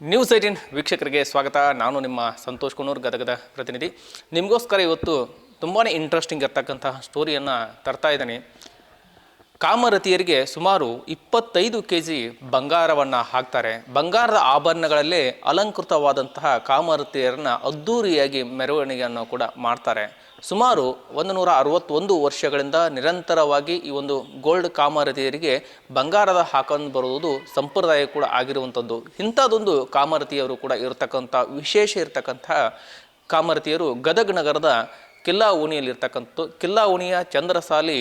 News 18 ವೀಕ್ಷಕರಿಗೆ ಸ್ವಾಗತ. ನಾನು ನಿಮ್ಮ ಸಂತೋಷ್ ಕುನೂರ್, ಗದಗದ ಪ್ರತಿನಿಧಿ. ನಿಮಗೋಸ್ಕರ ಇವತ್ತು ತುಂಬಾ ಇಂಟ್ರೆಸ್ಟಿಂಗ್ ಇರ್ತಕ್ಕಂಥ ಸ್ಟೋರಿಯನ್ನು ತರ್ತಾ ಇದ್ದೀನಿ. ಕಾಮರತಿಯರಿಗೆ ಸುಮಾರು 25 kg ಬಂಗಾರವನ್ನು ಹಾಕ್ತಾರೆ. ಬಂಗಾರದ ಆಭರಣಗಳಲ್ಲೇ ಅಲಂಕೃತವಾದಂತಹ ಕಾಮರತಿಯರನ್ನು ಅದ್ಧೂರಿಯಾಗಿ ಮೆರವಣಿಗೆಯನ್ನು ಕೂಡ ಮಾಡ್ತಾರೆ. ಸುಮಾರು 161 ವರ್ಷಗಳಿಂದ ನಿರಂತರವಾಗಿ ಈ ಒಂದು ಗೋಲ್ಡ್ ಕಾಮರತಿಯರಿಗೆ ಬಂಗಾರದ ಹಾಕೊಂಡು ಬರುವುದು ಸಂಪ್ರದಾಯ ಕೂಡ ಆಗಿರುವಂಥದ್ದು. ಇಂಥದ್ದೊಂದು ಕಾಮರತಿಯರು ಕೂಡ ಇರತಕ್ಕಂಥ ವಿಶೇಷ ಇರತಕ್ಕಂಥ ಕಾಮರತಿಯರು ಗದಗ ನಗರದ ಕಿಲ್ಲಾ ಓಣಿಯಲ್ಲಿರ್ತಕ್ಕಂಥ ಕಿಲ್ಲಾ ಓಣಿಯ ಚಂದ್ರಸಾಲಿ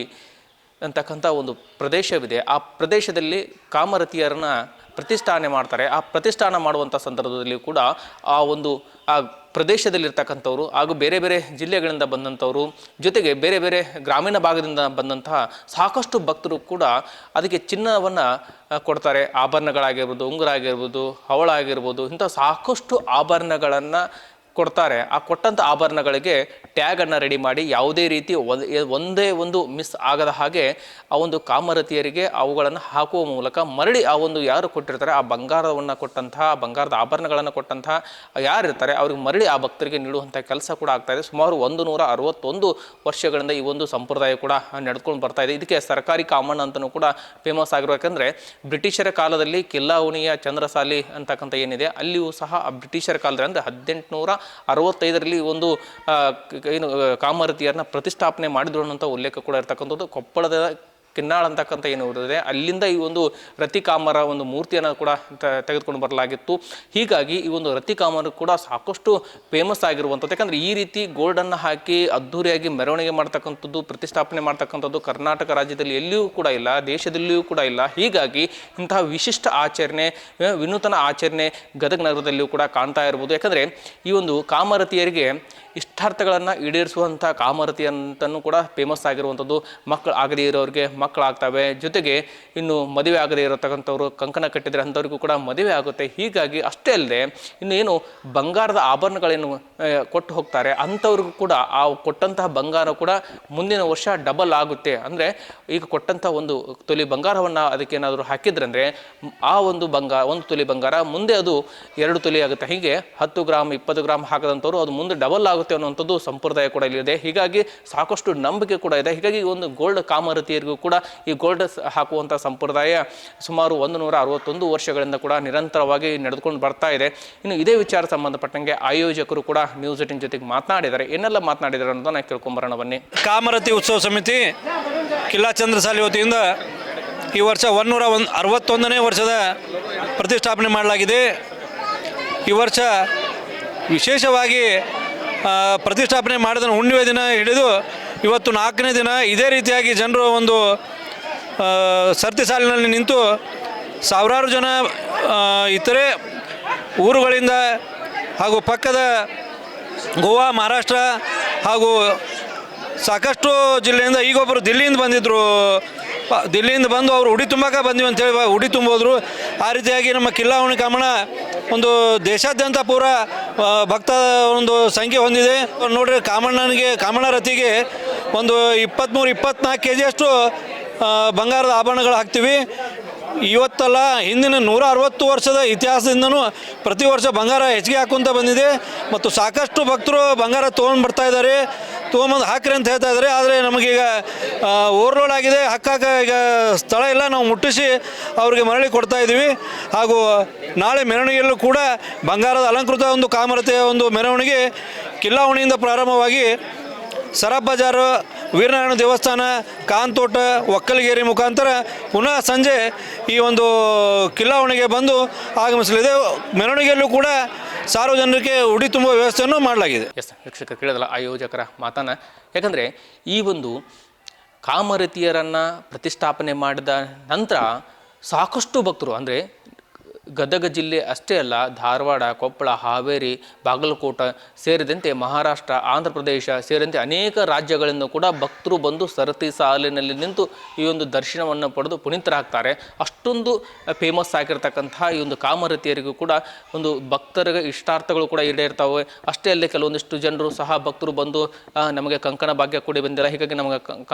ಅಂತಕ್ಕಂಥ ಒಂದು ಪ್ರದೇಶವಿದೆ. ಆ ಪ್ರದೇಶದಲ್ಲಿ ಕಾಮರತಿಯರನ್ನ ಪ್ರತಿಷ್ಠಾಪನೆ ಮಾಡ್ತಾರೆ. ಆ ಪ್ರತಿಷ್ಠಾನ ಮಾಡುವಂಥ ಸಂದರ್ಭದಲ್ಲಿ ಕೂಡ ಆ ಪ್ರದೇಶದಲ್ಲಿರ್ತಕ್ಕಂಥವ್ರು ಹಾಗೂ ಬೇರೆ ಬೇರೆ ಜಿಲ್ಲೆಗಳಿಂದ ಬಂದಂಥವರು, ಜೊತೆಗೆ ಬೇರೆ ಬೇರೆ ಗ್ರಾಮೀಣ ಭಾಗದಿಂದ ಬಂದಂತಹ ಸಾಕಷ್ಟು ಭಕ್ತರು ಕೂಡ ಅದಕ್ಕೆ ಚಿನ್ನವನ್ನು ಕೊಡ್ತಾರೆ. ಆಭರಣಗಳಾಗಿರ್ಬೋದು, ಉಂಗುರ ಆಗಿರ್ಬೋದು, ಹವಳ ಆಗಿರ್ಬೋದು, ಇಂಥ ಸಾಕಷ್ಟು ಆಭರಣಗಳನ್ನು ಕೊಡ್ತಾರೆ. ಆ ಕೊಟ್ಟಂಥ ಆಭರಣಗಳಿಗೆ ಟ್ಯಾಗನ್ನು ರೆಡಿ ಮಾಡಿ ಯಾವುದೇ ರೀತಿ ಒಂದೇ ಒಂದು ಮಿಸ್ ಆಗದ ಹಾಗೆ ಆ ಒಂದು ಕಾಮರತಿಯರಿಗೆ ಅವುಗಳನ್ನು ಹಾಕುವ ಮೂಲಕ ಮರಳಿ ಆ ಒಂದು ಯಾರು ಕೊಟ್ಟಿರ್ತಾರೆ, ಆ ಬಂಗಾರವನ್ನು ಕೊಟ್ಟಂತಹ, ಬಂಗಾರದ ಆಭರಣಗಳನ್ನು ಕೊಟ್ಟಂತಹ ಯಾರಿರ್ತಾರೆ ಅವ್ರಿಗೆ ಮರಳಿ ಆ ಭಕ್ತರಿಗೆ ನೀಡುವಂಥ ಕೆಲಸ ಕೂಡ ಆಗ್ತಾಯಿದೆ. ಸುಮಾರು 161 ವರ್ಷಗಳಿಂದ ಈ ಒಂದು ಸಂಪ್ರದಾಯ ಕೂಡ ನಡೆದುಕೊಂಡು ಬರ್ತಾ ಇದೆ. ಇದಕ್ಕೆ ಸರ್ಕಾರಿ ಕಾಮಣ್ಣ ಅಂತಲೂ ಕೂಡ ಫೇಮಸ್ ಆಗಿರೋ, ಯಾಕಂದರೆ ಬ್ರಿಟಿಷರ ಕಾಲದಲ್ಲಿ ಕಿಲ್ಲಾ ಓಣಿಯ ಚಂದ್ರಸಾಲಿ ಅಂತಕ್ಕಂಥ ಏನಿದೆ ಅಲ್ಲಿಯೂ ಸಹ ಆ ಬ್ರಿಟಿಷರ ಕಾಲದಲ್ಲಿ ಅಂದರೆ 1865ರಲ್ಲಿ ಒಂದು ಏನು ಕಾಮರತಿಯರನ್ನ ಪ್ರತಿಷ್ಠಾಪನೆ ಮಾಡಿದ್ರು ಅನ್ನೋಂಥ ಉಲ್ಲೇಖ ಕೂಡ ಇರ್ತಕ್ಕಂಥದ್ದು. ಕೊಪ್ಪಳದ ಕಿನ್ನಾಳ ಅಂತಕ್ಕಂಥ ಏನು ಇರುತ್ತದೆ ಅಲ್ಲಿಂದ ಈ ಒಂದು ರತಿಕಾಮರ ಒಂದು ಮೂರ್ತಿಯನ್ನು ಕೂಡ ತೆಗೆದುಕೊಂಡು ಬರಲಾಗಿತ್ತು. ಹೀಗಾಗಿ ಈ ಒಂದು ರತಿಕಾಮರ ಕೂಡ ಸಾಕಷ್ಟು ಫೇಮಸ್ ಆಗಿರುವಂಥದ್ದು. ಯಾಕಂದರೆ ಈ ರೀತಿ ಗೋಲ್ಡನ್ನು ಹಾಕಿ ಅದ್ಧೂರಿಯಾಗಿ ಮೆರವಣಿಗೆ ಮಾಡ್ತಕ್ಕಂಥದ್ದು, ಪ್ರತಿಷ್ಠಾಪನೆ ಮಾಡ್ತಕ್ಕಂಥದ್ದು ಕರ್ನಾಟಕ ರಾಜ್ಯದಲ್ಲಿ ಎಲ್ಲಿಯೂ ಕೂಡ ಇಲ್ಲ, ದೇಶದಲ್ಲಿಯೂ ಕೂಡ ಇಲ್ಲ. ಹೀಗಾಗಿ ಇಂತಹ ವಿಶಿಷ್ಟ ಆಚರಣೆ, ವಿನೂತನ ಆಚರಣೆ ಗದಗ ನಗರದಲ್ಲಿಯೂ ಕೂಡ ಕಾಣ್ತಾ ಇರ್ಬೋದು. ಯಾಕಂದರೆ ಈ ಒಂದು ಕಾಮರತಿಯರಿಗೆ ಇಷ್ಟಾರ್ಥಗಳನ್ನು ಈಡೇರಿಸುವಂಥ ಕಾಮರತಿ ಅಂತಲೂ ಕೂಡ ಫೇಮಸ್ ಆಗಿರುವಂಥದ್ದು. ಮಕ್ಕಳು ಆಗದೇ ಇರೋರಿಗೆ ಮಕ್ಕಳಾಗ್ತವೆ, ಜೊತೆಗೆ ಇನ್ನು ಮದುವೆ ಆಗದೇ ಇರತಕ್ಕಂಥವ್ರು ಕಂಕಣ ಕಟ್ಟಿದರೆ ಅಂಥವ್ರಿಗೂ ಕೂಡ ಮದುವೆ ಆಗುತ್ತೆ. ಹೀಗಾಗಿ ಅಷ್ಟೇ ಅಲ್ಲದೆ ಇನ್ನೇನು ಬಂಗಾರದ ಆಭರಣಗಳೇನು ಕೊಟ್ಟು ಹೋಗ್ತಾರೆ ಅಂಥವ್ರಿಗೂ ಕೂಡ ಆ ಕೊಟ್ಟಂತಹ ಬಂಗಾರ ಕೂಡ ಮುಂದಿನ ವರ್ಷ ಡಬಲ್ ಆಗುತ್ತೆ. ಅಂದರೆ ಈಗ ಕೊಟ್ಟಂಥ 1 ತೊಲೆ ಬಂಗಾರವನ್ನು ಅದಕ್ಕೇನಾದರೂ ಹಾಕಿದ್ರಂದರೆ ಆ ಒಂದು ಒಂದು ತೊಲೆ ಬಂಗಾರ ಮುಂದೆ ಅದು 2 ತೊಲೆ ಆಗುತ್ತೆ. ಹೀಗೆ 10 ಗ್ರಾಮ್ 20 ಗ್ರಾಮ್ ಹಾಕದಂಥವ್ರು ಅದು ಮುಂದೆ ಡಬಲ್ ಆಗುತ್ತೆ ಅನ್ನುವಂಥದ್ದು ಸಂಪ್ರದಾಯ ಕೂಡ ಇಲ್ಲಿದೆ. ಹೀಗಾಗಿ ಸಾಕಷ್ಟು ನಂಬಿಕೆ ಕೂಡ ಇದೆ. ಹೀಗಾಗಿ ಒಂದು ಗೋಲ್ಡ್ ಕಾಮರತಿಯರಿಗೂ ಕೂಡ ಈ ಗೋಲ್ಡ್ ಹಾಕುವಂಥ ಸಂಪ್ರದಾಯ ಸುಮಾರು 161 ವರ್ಷಗಳಿಂದ ಕೂಡ ನಿರಂತರವಾಗಿ ನಡೆದುಕೊಂಡು ಬರ್ತಾ ಇದೆ. ಇನ್ನು ಇದೇ ವಿಚಾರ ಸಂಬಂಧಪಟ್ಟಂಗೆ ಆಯೋಜಕರು ಕೂಡ ನ್ಯೂಸ್ 18 ಜೊತೆಗೆ ಮಾತನಾಡಿದ್ದಾರೆ. ಏನೆಲ್ಲ ಮಾತನಾಡಿದ್ದಾರೆ ಅನ್ನೋದನ್ನ ಕೇಳ್ಕೊಂಬರೋಣ ಬನ್ನಿ. ಕಾಮರತಿ ಉತ್ಸವ ಸಮಿತಿ ಕಿಲ್ಲಾ ಚಂದ್ರಸಾಲಿ ವತಿಯಿಂದ ಈ ವರ್ಷ 161ನೇ ವರ್ಷದ ಪ್ರತಿಷ್ಠಾಪನೆ ಮಾಡಲಾಗಿದೆ. ಈ ವರ್ಷ ವಿಶೇಷವಾಗಿ ಪ್ರತಿಷ್ಠಾಪನೆ ಮಾಡಿದ ಹುಣ್ಣಿಮೆ ದಿನ ಹಿಡಿದು ಇವತ್ತು 4ನೇ ದಿನ ಇದೇ ರೀತಿಯಾಗಿ ಜನರು ಒಂದು ಸರತಿ ಸಾಲಿನಲ್ಲಿ ನಿಂತು ಸಾವಿರಾರು ಜನ ಇತರೆ ಊರುಗಳಿಂದ ಹಾಗೂ ಪಕ್ಕದ ಗೋವಾ, ಮಹಾರಾಷ್ಟ್ರ ಹಾಗೂ ಸಾಕಷ್ಟು ಜಿಲ್ಲೆಯಿಂದ, ಈಗೊಬ್ಬರು ದಿಲ್ಲಿಯಿಂದ ಬಂದಿದ್ದರು. ದಿಲ್ಲಿಯಿಂದ ಬಂದು ಅವರು ಉಡಿ ತುಂಬಕ್ಕೆ ಬಂದಿವಿ ಅಂತೇಳಿ ಉಡಿ ತುಂಬೋದ್ರು. ಆ ರೀತಿಯಾಗಿ ನಮ್ಮ ಕಿಲ್ಲಾ ಓಣಿ ಕಾಮಣ್ಣ ಒಂದು ದೇಶಾದ್ಯಂತ ಪೂರ ಭಕ್ತ ಒಂದು ಸಂಖ್ಯೆ ಹೊಂದಿದೆ. ನೋಡ್ರಿ, ಕಾಮಣ್ಣ ರತಿಗೆ ಒಂದು 23-24 kg ಅಷ್ಟು ಬಂಗಾರದ ಆಭರಣಗಳು ಹಾಕ್ತೀವಿ. ಇವತ್ತಲ್ಲ, ಹಿಂದಿನ 160 ವರ್ಷದ ಇತಿಹಾಸದಿಂದನೂ ಪ್ರತಿ ವರ್ಷ ಬಂಗಾರ ಹೆಚ್ಚಿಗೆ ಹಾಕುವಂತ ಬಂದಿದೆ. ಮತ್ತು ಸಾಕಷ್ಟು ಭಕ್ತರು ಬಂಗಾರ ತೊಗೊಂಡು ಬರ್ತಾ ಇದ್ದಾರೆ, ತೊಗೊಂಬಂದು ಹಾಕ್ರಿ ಅಂತ ಹೇಳ್ತಾ ಇದ್ದಾರೆ. ಆದರೆ ನಮಗೀಗ ಓವರ್ಲೋಡ್ ಆಗಿದೆ, ಹಾಕಾಕ ಈಗ ಸ್ಥಳ ಇಲ್ಲ. ನಾವು ಮುಟ್ಟಿಸಿ ಅವ್ರಿಗೆ ಮರಳಿ ಕೊಡ್ತಾ ಇದ್ದೀವಿ. ಹಾಗೂ ನಾಳೆ ಮೆರವಣಿಗೆಯಲ್ಲೂ ಕೂಡ ಬಂಗಾರದ ಅಲಂಕೃತ ಒಂದು ಕಾಮರತಿಯ ಒಂದು ಮೆರವಣಿಗೆ ಕಿಲ್ಲಾ ಓಣಿಯಿಂದ ಪ್ರಾರಂಭವಾಗಿ ಸರಬ್ ಬಜಾರು, ವೀರನಾರಾಯಣ ದೇವಸ್ಥಾನ, ಕಾಂತೋಟ, ಒಕ್ಕಲಿಗೇರಿ ಮುಖಾಂತರ ಪುನಃ ಸಂಜೆ ಈ ಒಂದು ಕಿಲ್ಲಾ ಓಣಿಗೆ ಬಂದು ಆಗಮಿಸಲಿದೆ. ಮೆರವಣಿಗೆಯಲ್ಲೂ ಕೂಡ ಸಾರ್ವಜನಿಕರಿಗೆ ಉಡಿ ತುಂಬುವ ವ್ಯವಸ್ಥೆಯನ್ನು ಮಾಡಲಾಗಿದೆ. ವೀಕ್ಷಕ ಕೇಳಿದಲ್ಲ ಆಯೋಜಕರ ಮಾತನ್ನ. ಯಾಕಂದರೆ ಈ ಒಂದು ಕಾಮರತಿಯರನ್ನು ಪ್ರತಿಷ್ಠಾಪನೆ ಮಾಡಿದ ನಂತರ ಸಾಕಷ್ಟು ಭಕ್ತರು, ಅಂದರೆ ಗದಗ ಜಿಲ್ಲೆ ಅಷ್ಟೇ ಅಲ್ಲ, ಧಾರವಾಡ, ಕೊಪ್ಪಳ, ಹಾವೇರಿ, ಬಾಗಲಕೋಟೆ ಸೇರಿದಂತೆ ಮಹಾರಾಷ್ಟ್ರ, ಆಂಧ್ರ ಪ್ರದೇಶ ಸೇರಿದಂತೆ ಅನೇಕ ರಾಜ್ಯಗಳಿಂದ ಕೂಡ ಭಕ್ತರು ಬಂದು ಸರತಿ ಸಾಲಿನಲ್ಲಿ ನಿಂತು ಈ ಒಂದು ದರ್ಶನವನ್ನು ಪಡೆದು ಪುನೀತರಾಗ್ತಾರೆ. ಅಷ್ಟೊಂದು ಫೇಮಸ್ ಆಗಿರ್ತಕ್ಕಂಥ ಈ ಒಂದು ಕಾಮರತಿಯರಿಗೂ ಕೂಡ ಒಂದು ಭಕ್ತರಿಗೆ ಇಷ್ಟಾರ್ಥಗಳು ಕೂಡ ಈಡೇರ್ತಾವೆ. ಅಷ್ಟೇ ಅಲ್ಲದೆ ಕೆಲವೊಂದಿಷ್ಟು ಜನರು ಸಹ ಭಕ್ತರು ಬಂದು ನಮಗೆ ಕಂಕಣ ಭಾಗ್ಯ ಕೂಡಿ ಬಂದಿಲ್ಲ, ಹೀಗಾಗಿ ನಮಗೆ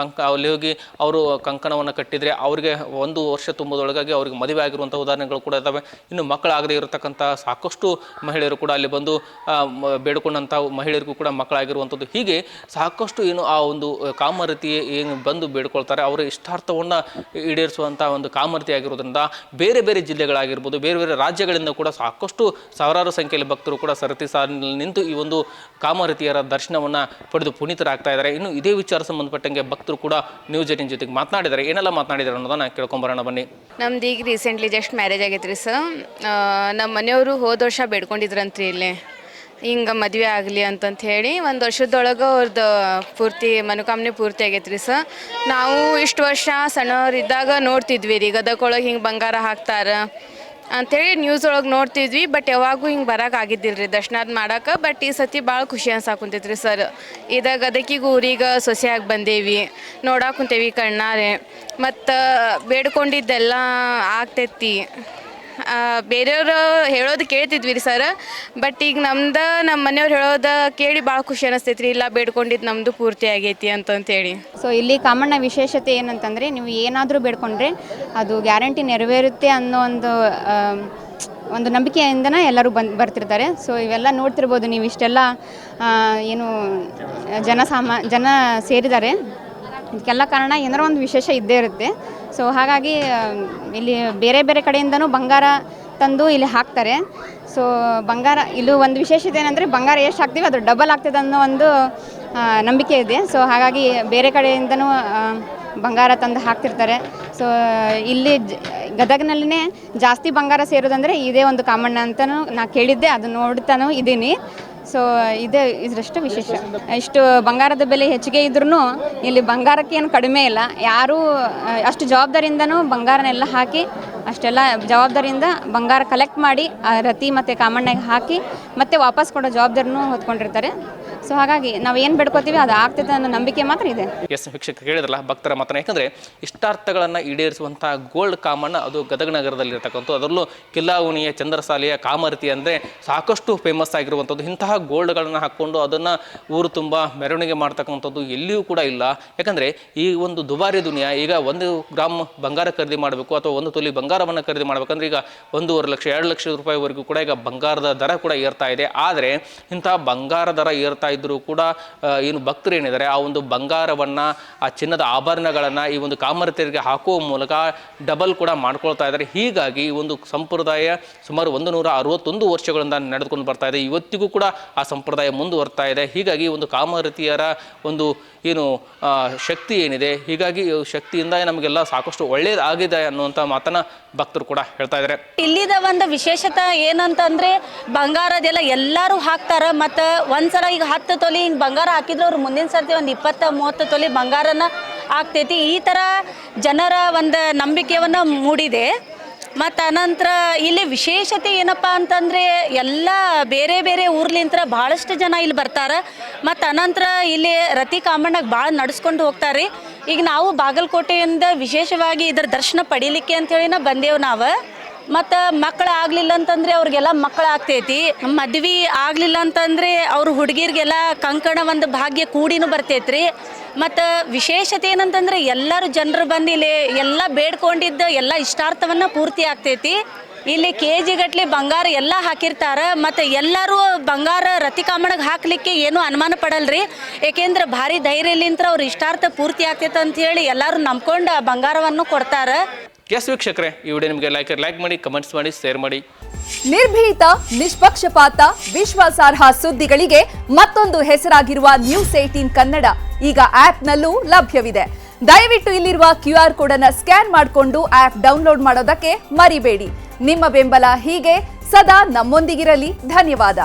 ಅಲ್ಲಿ ಹೋಗಿ ಅವರು ಕಂಕಣವನ್ನು ಕಟ್ಟಿದರೆ ಅವರಿಗೆ 1 ವರ್ಷ ತುಂಬುವುದರೊಳಗಾಗಿ ಅವ್ರಿಗೆ ಮದುವೆ ಆಗಿರುವಂಥ ಉದಾಹರಣೆಗಳು ಕೂಡ ಇದ್ದಾವೆ. ಇನ್ನು ಮಕ್ಕಳಾಗದೇ ಇರತಕ್ಕಂಥ ಸಾಕಷ್ಟು ಮಹಿಳೆಯರು ಕೂಡ ಅಲ್ಲಿ ಬಂದು ಬೇಡಿಕೊಂಡಂಥ ಮಹಿಳೆಯರಿಗೂ ಕೂಡ ಮಕ್ಕಳಾಗಿರುವಂಥದ್ದು. ಹೀಗೆ ಸಾಕಷ್ಟು ಏನು ಆ ಒಂದು ಕಾಮರತಿ ಏನು ಬಂದು ಬೇಡ್ಕೊಳ್ತಾರೆ ಅವರ ಇಷ್ಟಾರ್ಥವನ್ನು ಈಡೇರಿಸುವಂಥ ಒಂದು ಕಾಮರತಿ ಆಗಿರೋದ್ರಿಂದ ಬೇರೆ ಬೇರೆ ಜಿಲ್ಲೆಗಳಾಗಿರ್ಬೋದು, ಬೇರೆ ಬೇರೆ ರಾಜ್ಯಗಳಿಂದ ಕೂಡ ಸಾಕಷ್ಟು ಸಾವಿರಾರು ಸಂಖ್ಯೆಯಲ್ಲಿ ಭಕ್ತರು ಕೂಡ ಸರತಿ ಸಾಲಿನಲ್ಲಿ ನಿಂತು ಈ ಒಂದು ಕಾಮರತಿಯರ ದರ್ಶನವನ್ನು ಪಡೆದು ಪುನೀತರಾಗ್ತಾ ಇದ್ದಾರೆ. ಇನ್ನು ಇದೇ ವಿಚಾರ ಸಂಬಂಧಪಟ್ಟಂಗೆ ಭಕ್ತರು ಕೂಡ ನ್ಯೂಸ್ 18 ಜೊತೆಗೆ ಮಾತನಾಡಿದ್ದಾರೆ. ಏನೆಲ್ಲ ಮಾತನಾಡಿದ್ದಾರೆ ಅನ್ನೋದನ್ನ ಕೇಳ್ಕೊಂಬರೋಣ ಬನ್ನಿ. ನಮ್ದು ಈಗ ರೀಸೆಂಟ್ಲಿ ಜಸ್ಟ್ ಮ್ಯಾರೇಜ್ ಆಗೈತೆ ರೀ ಸರ್. ನಮ್ಮ ಮನೆಯವರು ಹೋದ ವರ್ಷ ಬೇಡ್ಕೊಂಡಿದ್ರಂತ್ರಿ ಇಲ್ಲೇ ಹಿಂಗೆ ಮದುವೆ ಆಗಲಿ ಅಂತಂತ ಹೇಳಿ. ಒಂದು ವರ್ಷದೊಳಗೆ ಅವ್ರದ್ದು ಪೂರ್ತಿ ಮನೋಕಾಮನೆ ಪೂರ್ತಿ ಆಗೈತೆ ರೀ ಸರ್. ನಾವು ಇಷ್ಟು ವರ್ಷ ಸಣ್ಣವರಿದ್ದಾಗ ನೋಡ್ತಿದ್ವಿ ರೀ ಗದಗೊಳಗೆ ಹಿಂಗೆ ಬಂಗಾರ ಹಾಕ್ತಾರೆ ಅಂಥೇಳಿ ನ್ಯೂಸ್ ಒಳಗೆ ನೋಡ್ತಿದ್ವಿ. ಬಟ್ ಯಾವಾಗೂ ಹಿಂಗೆ ಬರೋಕೆ ಆಗಿದ್ದಿಲ್ಲ ರೀ ದರ್ಶನ ಮಾಡೋಕೆ. ಬಟ್ ಈ ಸತಿ ಭಾಳ ಖುಷಿ ಅನ್ಸಾಕುಂತೈತೆ ರೀ ಸರ್. ಇದಾಗ ಗದಗಿಗೆ ಊರಿಗೆ ಸೊಸೆಯಾಗಿ ಬಂದೇವಿ, ನೋಡಾಕುಂತೇವಿ ಕಣ್ಣಾರೆ. ಮತ್ತು ಬೇಡ್ಕೊಂಡಿದ್ದೆಲ್ಲ ಆಗ್ತೈತಿ. ಬೇರೆಯವರು ಹೇಳೋದು ಕೇಳ್ತಿದ್ವಿ ರೀ ಸರ್. ಬಟ್ ಈಗ ನಮ್ಮ ಮನೆಯವ್ರು ಹೇಳೋದು ಕೇಳಿ ಭಾಳ ಖುಷಿ ಅನ್ನಿಸ್ತೈತಿ ರೀ. ಇಲ್ಲ ಬೇಡ್ಕೊಂಡಿದ್ದು ನಮ್ಮದು ಪೂರ್ತಿ ಆಗೈತಿ ಅಂತಂತೇಳಿ. ಸೊ ಇಲ್ಲಿ ಕಾಮಣ್ಣ ವಿಶೇಷತೆ ಏನಂತಂದರೆ, ನೀವು ಏನಾದರೂ ಬೇಡ್ಕೊಂಡ್ರೆ ಅದು ಗ್ಯಾರಂಟಿ ನೆರವೇರುತ್ತೆ ಅನ್ನೋ ಒಂದು ನಂಬಿಕೆಯಿಂದನೇ ಎಲ್ಲರೂ ಬರ್ತಿರ್ತಾರೆ. ಸೊ ಇವೆಲ್ಲ ನೋಡ್ತಿರ್ಬೋದು ನೀವು, ಇಷ್ಟೆಲ್ಲ ಏನು ಜನ ಸೇರಿದ್ದಾರೆ. ಇದಕ್ಕೆಲ್ಲ ಕಾರಣ ಏನಾರೋ ಒಂದು ವಿಶೇಷ ಇದ್ದೇ ಇರುತ್ತೆ. ಸೊ ಹಾಗಾಗಿ ಇಲ್ಲಿ ಬೇರೆ ಬೇರೆ ಕಡೆಯಿಂದನೂ ಬಂಗಾರ ತಂದು ಇಲ್ಲಿ ಹಾಕ್ತಾರೆ. ಸೊ ಬಂಗಾರ ಇಲ್ಲೂ ಒಂದು ವಿಶೇಷತೆ ಏನಂದರೆ, ಬಂಗಾರ ಎಷ್ಟು ಹಾಕ್ತೀವಿ ಅದು ಡಬಲ್ ಆಗ್ತದೆ ಅನ್ನೋ ಒಂದು ನಂಬಿಕೆ ಇದೆ. ಸೊ ಹಾಗಾಗಿ ಬೇರೆ ಕಡೆಯಿಂದನೂ ಬಂಗಾರ ತಂದು ಹಾಕ್ತಿರ್ತಾರೆ. ಸೊ ಇಲ್ಲಿ ಗದಗಿನಲ್ಲಿನೇ ಜಾಸ್ತಿ ಬಂಗಾರ ಸೇರೋದಂದರೆ ಇದೇ ಒಂದು ಕಾಮಣ್ಣ ಅಂತಲೂ ನಾ ಕೇಳಿದ್ದೆ, ಅದು ನೋಡ್ತಾನೂ ಇದ್ದೀನಿ. ಸೊ ಇದರಷ್ಟು ವಿಶೇಷ. ಇಷ್ಟು ಬಂಗಾರದ ಬೆಲೆ ಹೆಚ್ಚಿಗೆ ಇದ್ರೂ ಇಲ್ಲಿ ಬಂಗಾರಕ್ಕೆ ಏನು ಕಡಿಮೆ ಇಲ್ಲ. ಯಾರೂ ಅಷ್ಟು ಜವಾಬ್ದಾರಿಯಿಂದನೂ ಬಂಗಾರನೆಲ್ಲ ಹಾಕಿ ಅಷ್ಟೆಲ್ಲ ಜವಾಬ್ದಾರಿಯಿಂದ ಬಂಗಾರ ಕಲೆಕ್ಟ್ ಮಾಡಿ ರತಿ ಮತ್ತು ಕಾಮಣ್ಣಗೆ ಹಾಕಿ ಮತ್ತೆ ವಾಪಸ್ ಕೊಡೋ ಜವಾಬ್ದಾರಿನೂ ಹೊತ್ಕೊಂಡಿರ್ತಾರೆ. ಸೊ ಹಾಗಾಗಿ ನಾವು ಏನು ಬೇಡ್ಕೋತೀವಿ ಅದು ಆಗ್ತೈತೆ ಅನ್ನೋ ನಂಬಿಕೆ ಮಾತ್ರ ಇದೆ. ಎಸ್ ವೀಕ್ಷಕರು ಕೇಳಿದ್ರಲ್ಲ ಭಕ್ತರ ಮಾತನ್ನ. ಯಾಕಂದರೆ ಇಷ್ಟಾರ್ಥಗಳನ್ನು ಈಡೇರಿಸುವಂಥ ಗೋಲ್ಡ್ ಕಾಮಣ್ಣ ಅದು ಗದಗ ನಗರದಲ್ಲಿರ್ತಕ್ಕಂಥ, ಅದರಲ್ಲೂ ಕಿಲ್ಲಾವಣಿಯ ಚಂದ್ರಸಾಲೆಯ ಕಾಮರತಿ ಅಂದರೆ ಸಾಕಷ್ಟು ಫೇಮಸ್ ಆಗಿರುವಂಥದ್ದು. ಇಂತಹ ಗೋಲ್ಡ್ಗಳನ್ನು ಹಾಕ್ಕೊಂಡು ಅದನ್ನು ಊರು ತುಂಬ ಮೆರವಣಿಗೆ ಮಾಡ್ತಕ್ಕಂಥದ್ದು ಎಲ್ಲಿಯೂ ಕೂಡ ಇಲ್ಲ. ಯಾಕಂದರೆ ಈ ಒಂದು ದುಬಾರಿ ದುನಿಯಾ, ಈಗ 1 ಗ್ರಾಮ್ ಬಂಗಾರ ಖರೀದಿ ಮಾಡಬೇಕು ಅಥವಾ 1 ತೊಲಿ ಬಂಗಾರವನ್ನು ಖರೀದಿ ಮಾಡಬೇಕಂದ್ರೆ ಈಗ 1.5 ಲಕ್ಷ 2 ಲಕ್ಷ ರೂಪಾಯಿವರೆಗೂ ಕೂಡ ಈಗ ಬಂಗಾರದ ದರ ಕೂಡ ಏರ್ತಾ ಇದೆ. ಆದರೆ ಇಂತಹ ಬಂಗಾರ ದರ ಏರ್ತಾ ಇದ್ದರೂ ಕೂಡ ಏನು ಭಕ್ತರು ಏನಿದ್ದಾರೆ ಆ ಒಂದು ಬಂಗಾರವನ್ನು, ಆ ಚಿನ್ನದ ಆಭರಣಗಳನ್ನು ಈ ಒಂದು ಕಾಮರತಿಯರಿಗೆ ಹಾಕುವ ಮೂಲಕ ಡಬಲ್ ಕೂಡ ಮಾಡ್ಕೊಳ್ತಾ ಇದ್ದಾರೆ. ಹೀಗಾಗಿ ಈ ಒಂದು ಸಂಪ್ರದಾಯ ಸುಮಾರು 161 ವರ್ಷಗಳಿಂದ ನಡೆದುಕೊಂಡು ಬರ್ತಾ ಇದೆ. ಇವತ್ತಿಗೂ ಕೂಡ ಆ ಸಂಪ್ರದಾಯ ಮುಂದುವರ್ತಾ ಇದೆ. ಹೀಗಾಗಿ ಒಂದು ಕಾಮರತಿಯರ ಒಂದು ಏನು ಶಕ್ತಿ ಏನಿದೆ, ಹೀಗಾಗಿ ಶಕ್ತಿಯಿಂದ ನಮಗೆಲ್ಲ ಸಾಕಷ್ಟು ಒಳ್ಳೆಯದಾಗಿದೆ ಅನ್ನುವಂಥ ಮಾತನ್ನ ಭಕ್ತರು ಕೂಡ ಹೇಳ್ತಾ ಇದ್ದಾರೆ. ಇಲ್ಲಿದ ಒಂದು ವಿಶೇಷತೆ ಏನಂತಂದ್ರೆ ಬಂಗಾರದೆಲ್ಲ ಎಲ್ಲರೂ ಹಾಕ್ತಾರ. ಮತ್ತು ಒಂದ್ಸಲ ಈಗ 10 ತೊಲಿ ಹಿಂಗೆ ಬಂಗಾರ ಹಾಕಿದ್ರೆ ಅವ್ರು ಮುಂದಿನ ಸರ್ತಿ ಒಂದು 20-30 ತೊಲಿ ಬಂಗಾರನ ಆಗ್ತೈತಿ. ಈ ಥರ ಜನರ ಒಂದು ನಂಬಿಕೆಯನ್ನು ಮೂಡಿದೆ. ಮತ್ತು ಅನಂತರ ಇಲ್ಲಿ ವಿಶೇಷತೆ ಏನಪ್ಪ ಅಂತಂದರೆ ಎಲ್ಲ ಬೇರೆ ಬೇರೆ ಊರ್ಲಿಂತ್ರ ಭಾಳಷ್ಟು ಜನ ಇಲ್ಲಿ ಬರ್ತಾರೆ. ಮತ್ತು ಅನಂತರ ಇಲ್ಲಿ ರತಿ ಕಾಮಣ್ಣಗೆ ಭಾಳ ನಡೆಸ್ಕೊಂಡು ಹೋಗ್ತಾರೆ. ಈಗ ನಾವು ಬಾಗಲಕೋಟೆಯಿಂದ ವಿಶೇಷವಾಗಿ ಇದರ ದರ್ಶನ ಪಡೀಲಿಕ್ಕೆ ಅಂಥೇಳಿನ ಬಂದೇವು ನಾವು. ಮತ್ತು ಮಕ್ಕಳು ಆಗಲಿಲ್ಲ ಅಂತಂದರೆ ಅವ್ರಿಗೆಲ್ಲ ಮಕ್ಕಳು ಆಗ್ತೈತಿ. ಮದ್ವೆ ಆಗಲಿಲ್ಲ ಅಂತಂದರೆ ಅವ್ರ ಹುಡುಗಿರಿಗೆಲ್ಲ ಕಂಕಣ ಒಂದು ಭಾಗ್ಯ ಕೂಡಿನೂ ಬರ್ತೈತ್ರಿ. ಮತ್ತು ವಿಶೇಷತೆ ಏನಂತಂದರೆ ಎಲ್ಲರೂ ಜನರು ಬಂದು ಇಲ್ಲಿ ಎಲ್ಲ ಬೇಡ್ಕೊಂಡಿದ್ದ ಎಲ್ಲ ಇಷ್ಟಾರ್ಥವನ್ನು ಪೂರ್ತಿ ಆಗ್ತೈತಿ. ಇಲ್ಲಿ KG ಗಟ್ಟಲೆ ಬಂಗಾರ ಎಲ್ಲ ಹಾಕಿರ್ತಾರೆ. ಮತ್ತು ಎಲ್ಲರೂ ಬಂಗಾರ ರತಿ ಕಾಮಣ್ಣಗೆ ಹಾಕಲಿಕ್ಕೆ ಏನೂ ಅನುಮಾನ ಪಡಲ್ರಿ. ಏಕೆಂದ್ರೆ ಭಾರಿ ಧೈರ್ಯಲಿಂತ್ರ ಅವ್ರ ಇಷ್ಟಾರ್ಥ ಪೂರ್ತಿ ಆಗ್ತೈತೆ ಅಂಥೇಳಿ ಎಲ್ಲರೂ ನಂಬ್ಕೊಂಡು ಬಂಗಾರವನ್ನು ಕೊಡ್ತಾರೆ. ಎಸ್ ವೀಕ್ಷಕರೇ, ಈ ವಿಡಿಯೋ ನಿಮಗೆ ಲೈಕ್ ಮಾಡಿ, ಕಮೆಂಟ್ಸ್ ಮಾಡಿ, ಶೇರ್ ಮಾಡಿ. ನಿರ್ಭೀತ, ನಿಷ್ಪಕ್ಷಪಾತ, ವಿಶ್ವಾಸಾರ್ಹ ಸುದ್ದಿಗಳಿಗೆ ಮತ್ತೊಂದು ಹೆಸರಾಗಿರುವ ನ್ಯೂಸ್ 18 ಕನ್ನಡ ಈಗ ಆಪ್ನಲ್ಲೂ ಲಭ್ಯವಿದೆ. ದಯವಿಟ್ಟು ಇಲ್ಲಿರುವ QR ಕೋಡ್ ಅನ್ನು ಸ್ಕ್ಯಾನ್ ಮಾಡಿಕೊಂಡು ಆಪ್ ಡೌನ್ಲೋಡ್ ಮಾಡೋದಕ್ಕೆ ಮರಿಬೇಡಿ. ನಿಮ್ಮ ಬೆಂಬಲ ಹೀಗೆ ಸದಾ ನಮ್ಮೊಂದಿಗಿರಲಿ. ಧನ್ಯವಾದ.